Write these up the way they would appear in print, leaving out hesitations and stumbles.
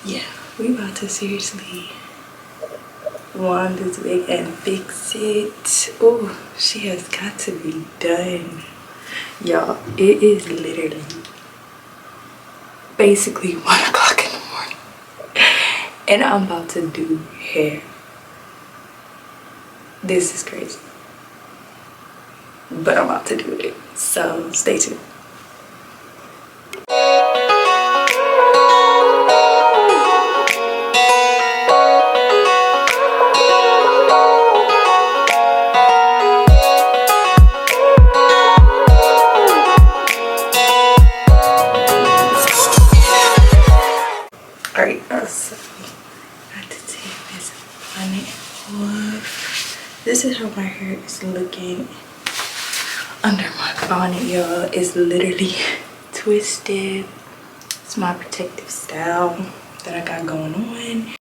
yeah, we about to seriously wand this wig and fix it. Oh, she has got to be done. Y'all, it is literally basically 1 o'clock in the morning and I'm about to do hair. This is crazy, but I'm about to do it, so stay tuned. Alright, so I have to take this bonnet off. This is how my hair is looking under my bonnet, y'all. It's literally twisted. It's my protective style that I got going on.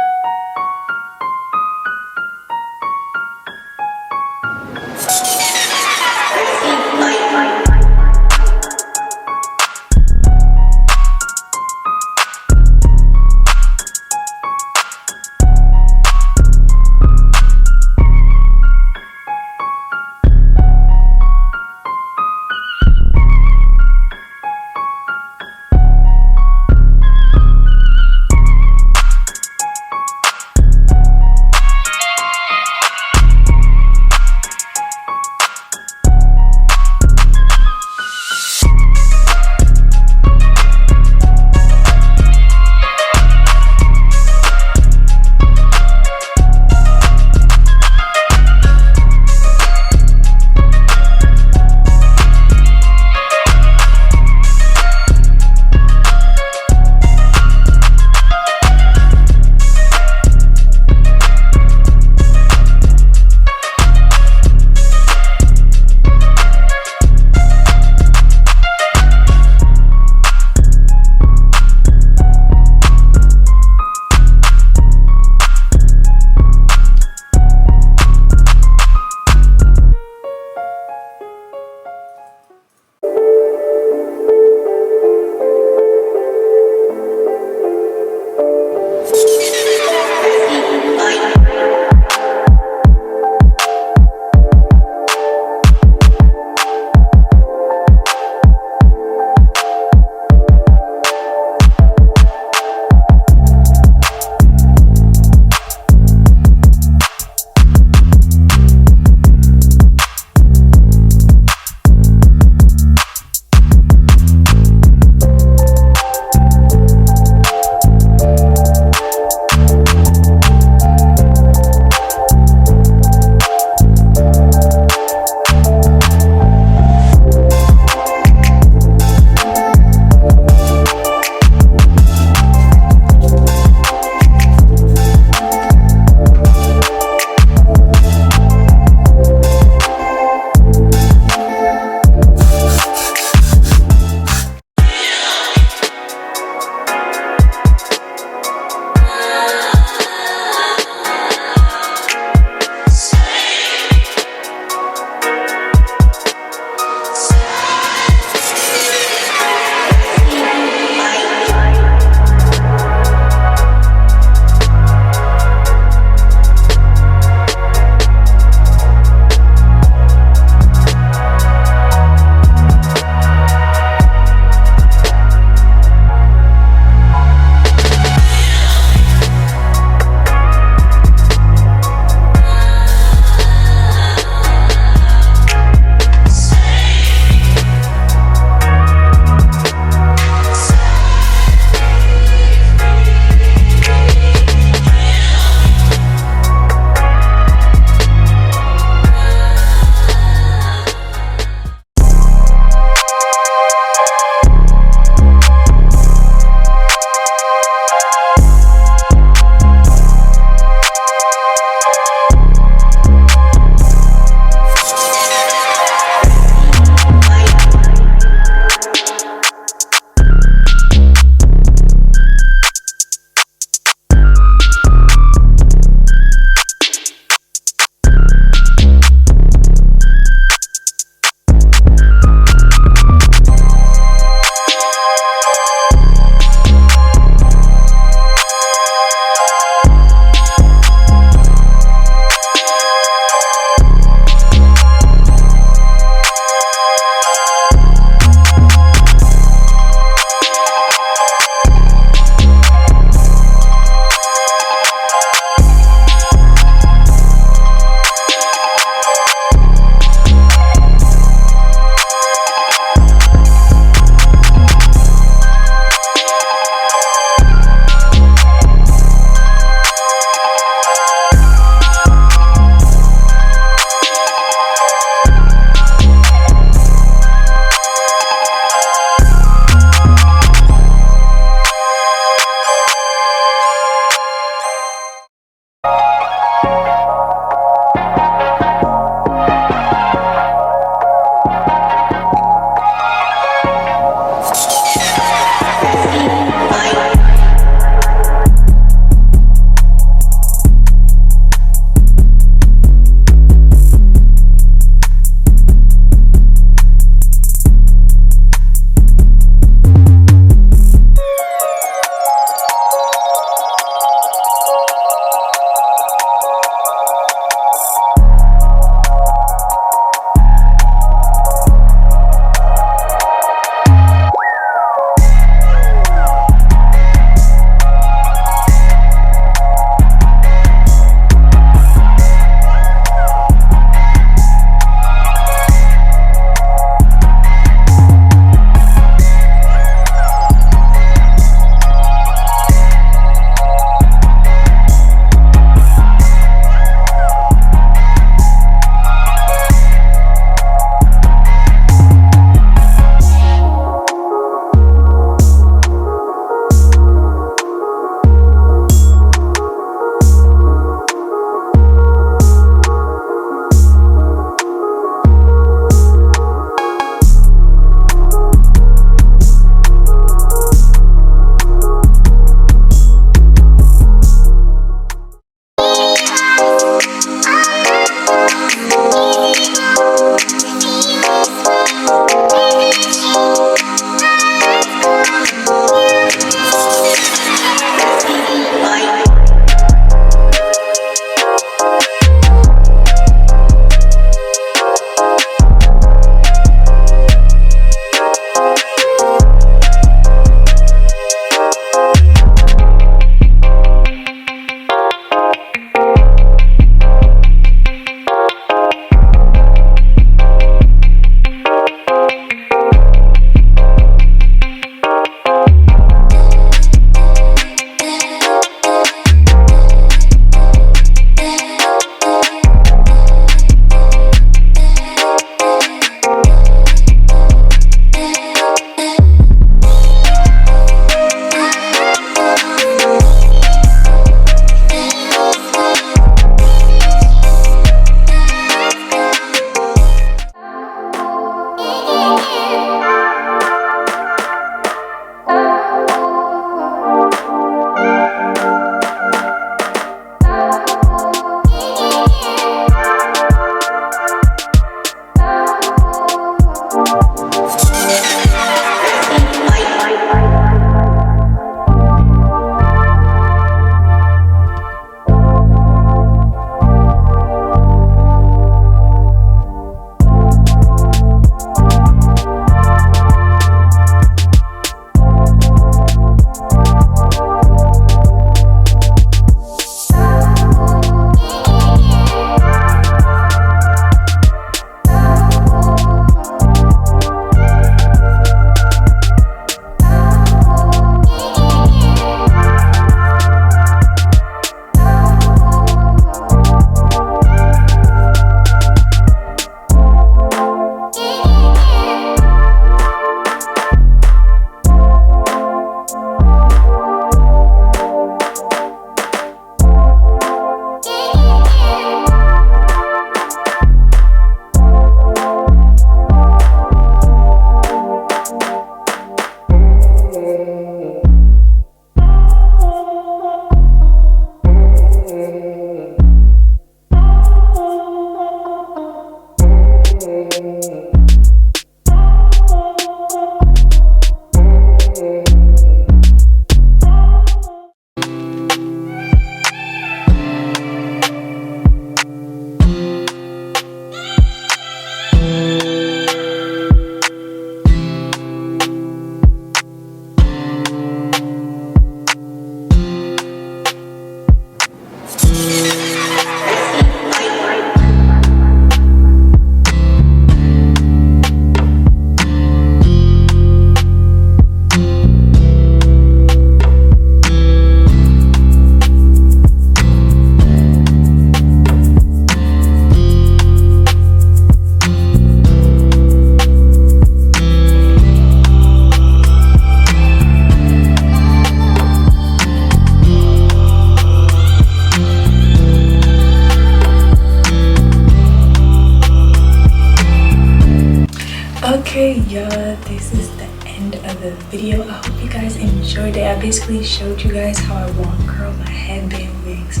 of the video. I hope you guys enjoyed it. I basically showed you guys how I long curl my headband wigs.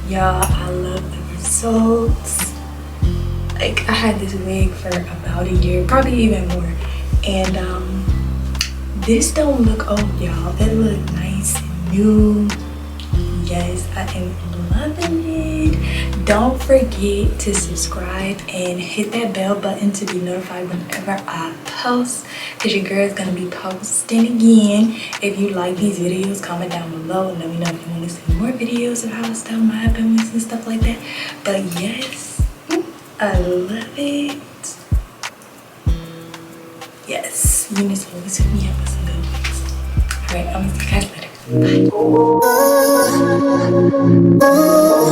Y'all, I love the results. Like, I had this wig for about a year, probably even more, and this don't look old, y'all. It look nice and new. Yes, I am loving it. Don't forget to subscribe and hit that bell button to be notified whenever I post, because your girl is going to be posting again. If you like these videos, comment down below and let me know if you want to see more videos of how I style my happiness and stuff like that. But yes, I love it. Yes, Unice always hook me up with some good wigs. Alright, I'm going to see you guys later. Bye.